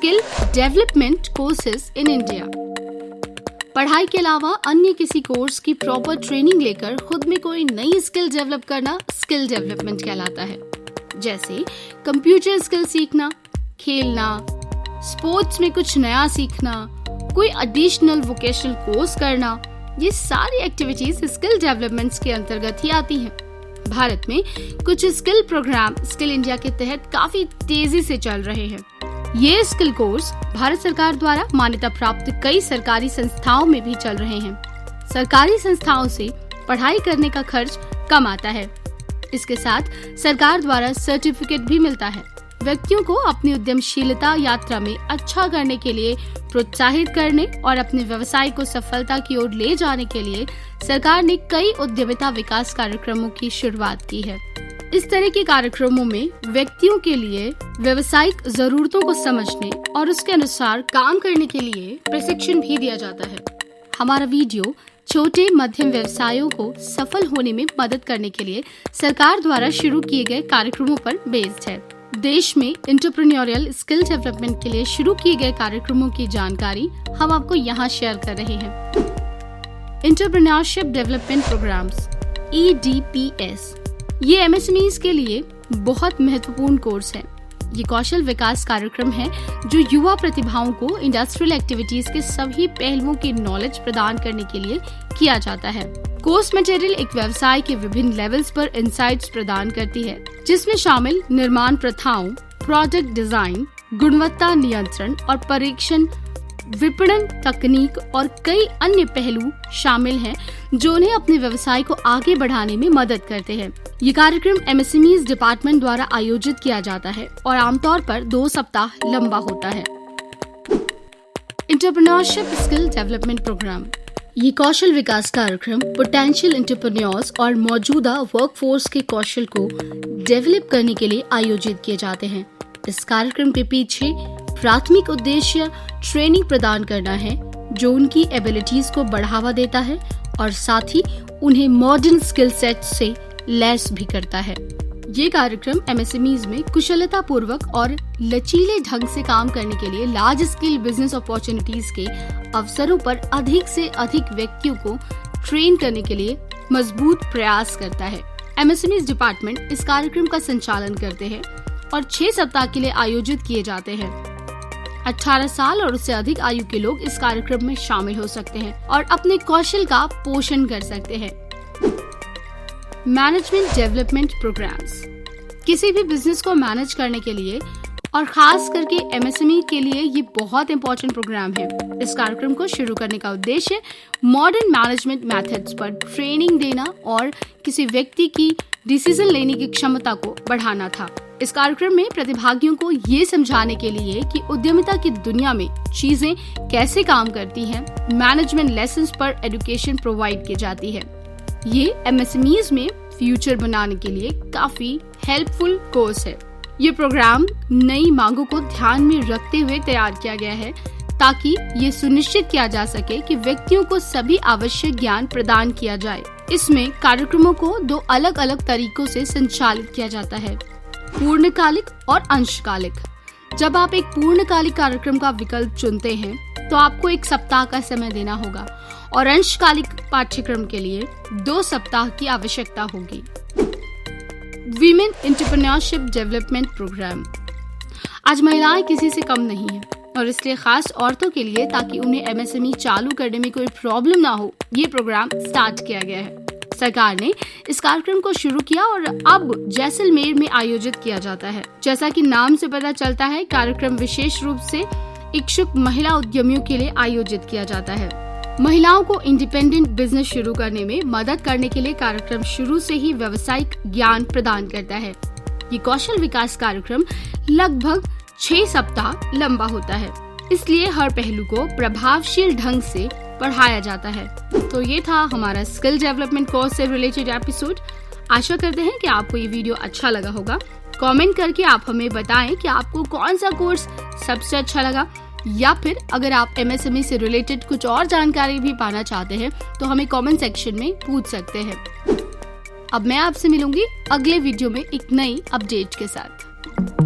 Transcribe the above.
Skill development courses in India. पढ़ाई के अलावा अन्य किसी कोर्स की प्रॉपर ट्रेनिंग लेकर खुद में कोई नई स्किल डेवलप करना स्किल डेवलपमेंट कहलाता है। जैसे कंप्यूटर स्किल सीखना, खेलना, स्पोर्ट्स में कुछ नया सीखना, कोई एडिशनल वोकेशनल कोर्स करना, ये सारी एक्टिविटीज स्किल डेवलपमेंट के अंतर्गत ही आती हैं। भारत में कुछ स्किल प्रोग्राम स्किल इंडिया के तहत काफी तेजी से चल रहे हैं। ये स्किल कोर्स भारत सरकार द्वारा मान्यता प्राप्त कई सरकारी संस्थाओं में भी चल रहे हैं। सरकारी संस्थाओं से पढ़ाई करने का खर्च कम आता है। इसके साथ सरकार द्वारा सर्टिफिकेट भी मिलता है। व्यक्तियों को अपनी उद्यमशीलता यात्रा में अच्छा करने के लिए प्रोत्साहित करने और अपने व्यवसाय को सफलता की ओर ले जाने के लिए सरकार ने कई उद्यमिता विकास कार्यक्रमों की शुरुआत की है। इस तरह के कार्यक्रमों में व्यक्तियों के लिए व्यवसायिक जरूरतों को समझने और उसके अनुसार काम करने के लिए प्रशिक्षण भी दिया जाता है। हमारा वीडियो छोटे मध्यम व्यवसायों को सफल होने में मदद करने के लिए सरकार द्वारा शुरू किए गए कार्यक्रमों पर बेस्ड है। देश में एंटरप्रेन्योरियल स्किल डेवलपमेंट के लिए शुरू किए गए कार्यक्रमों की जानकारी हम आपको यहाँ शेयर कर रहे हैं। एंटरप्रेन्योरशिप डेवलपमेंट प्रोग्राम्स EDPS ये MSMEs के लिए बहुत महत्वपूर्ण कोर्स है। ये कौशल विकास कार्यक्रम है जो युवा प्रतिभाओं को इंडस्ट्रियल एक्टिविटीज के सभी पहलुओं की नॉलेज प्रदान करने के लिए किया जाता है। कोर्स मटेरियल एक व्यवसाय के विभिन्न लेवल्स पर इंसाइट्स प्रदान करती है, जिसमें शामिल निर्माण प्रथाओं, प्रोडक्ट डिजाइन, गुणवत्ता नियंत्रण और परीक्षण, विपणन तकनीक और कई अन्य पहलू शामिल हैं जो उन्हें अपने व्यवसाय को आगे बढ़ाने में मदद करते हैं। ये कार्यक्रम MSMEs डिपार्टमेंट द्वारा आयोजित किया जाता है और आमतौर पर 2 सप्ताह लंबा होता है। एंटरप्रेन्योरशिप स्किल डेवलपमेंट प्रोग्राम ये कौशल विकास कार्यक्रम पोटेंशियल एंटरप्रेन्योर्स और मौजूदा वर्कफोर्स के कौशल को डेवलप करने के लिए आयोजित किए जाते हैं। इस कार्यक्रम के पीछे प्राथमिक उद्देश्य ट्रेनिंग प्रदान करना है जो उनकी एबिलिटीज को बढ़ावा देता है और साथ ही उन्हें मॉडर्न स्किल सेट से लैस भी करता है। ये कार्यक्रम MSMEs में कुशलता पूर्वक और लचीले ढंग से काम करने के लिए लार्ज स्केल बिजनेस अपॉर्चुनिटीज के अवसरों पर अधिक से अधिक व्यक्तियों को ट्रेन करने के लिए मजबूत प्रयास करता है। MSMEs डिपार्टमेंट इस कार्यक्रम का संचालन करते हैं और 6 सप्ताह के लिए आयोजित किए जाते हैं। 18 साल और उससे अधिक आयु के लोग इस कार्यक्रम में शामिल हो सकते हैं और अपने कौशल का पोषण कर सकते हैं। मैनेजमेंट डेवलपमेंट प्रोग्राम्स किसी भी बिजनेस को मैनेज करने के लिए और खास करके MSME के लिए ये बहुत इंपॉर्टेंट प्रोग्राम है। इस कार्यक्रम को शुरू करने का उद्देश्य मॉडर्न मैनेजमेंट मेथड्स पर ट्रेनिंग देना और किसी व्यक्ति की डिसीजन लेने की क्षमता को बढ़ाना था। इस कार्यक्रम में प्रतिभागियों को ये समझाने के लिए कि उद्यमिता की दुनिया में चीजें कैसे काम करती हैं, मैनेजमेंट लेसन्स पर एजुकेशन प्रोवाइड की जाती है। ये MSMEs में फ्यूचर बनाने के लिए काफी हेल्पफुल कोर्स है। ये प्रोग्राम नई मांगों को ध्यान में रखते हुए तैयार किया गया है ताकि ये सुनिश्चित किया जा सके कि व्यक्तियों को सभी आवश्यक ज्ञान प्रदान किया जाए। इसमें कार्यक्रमों को 2 अलग अलग तरीकों से संचालित किया जाता है, पूर्णकालिक और अंशकालिक। जब आप एक पूर्णकालिक कार्यक्रम का विकल्प चुनते हैं तो आपको 1 सप्ताह का समय देना होगा और अंशकालिक पाठ्यक्रम के लिए 2 सप्ताह की आवश्यकता होगी। वीमेन एंटरप्रेन्योरशिप डेवलपमेंट प्रोग्राम आज महिलाएं किसी से कम नहीं है और इसलिए खास औरतों के लिए ताकि उन्हें MSME चालू करने में कोई प्रॉब्लम ना हो, ये प्रोग्राम स्टार्ट किया गया है। सरकार ने इस कार्यक्रम को शुरू किया और अब जैसलमेर में आयोजित किया जाता है। जैसा कि नाम से पता चलता है, कार्यक्रम विशेष रूप से इच्छुक महिला उद्यमियों के लिए आयोजित किया जाता है। महिलाओं को इंडिपेंडेंट बिजनेस शुरू करने में मदद करने के लिए कार्यक्रम शुरू से ही व्यावसायिक ज्ञान प्रदान करता है। ये कौशल विकास कार्यक्रम लगभग 6 सप्ताह लंबा होता है, इसलिए हर पहलू को प्रभावशील ढंग से पढ़ाया जाता है। तो ये था हमारा स्किल डेवलपमेंट कोर्स से रिलेटेड एपिसोड। आशा करते हैं कि आपको ये वीडियो अच्छा लगा होगा। कमेंट करके आप हमें बताएं कि आपको कौन सा कोर्स सबसे अच्छा लगा, या फिर अगर आप MSME से रिलेटेड कुछ और जानकारी भी पाना चाहते हैं तो हमें कमेंट सेक्शन में पूछ सकते हैं। अब मैं आपसे मिलूंगी अगले वीडियो में एक नई अपडेट के साथ।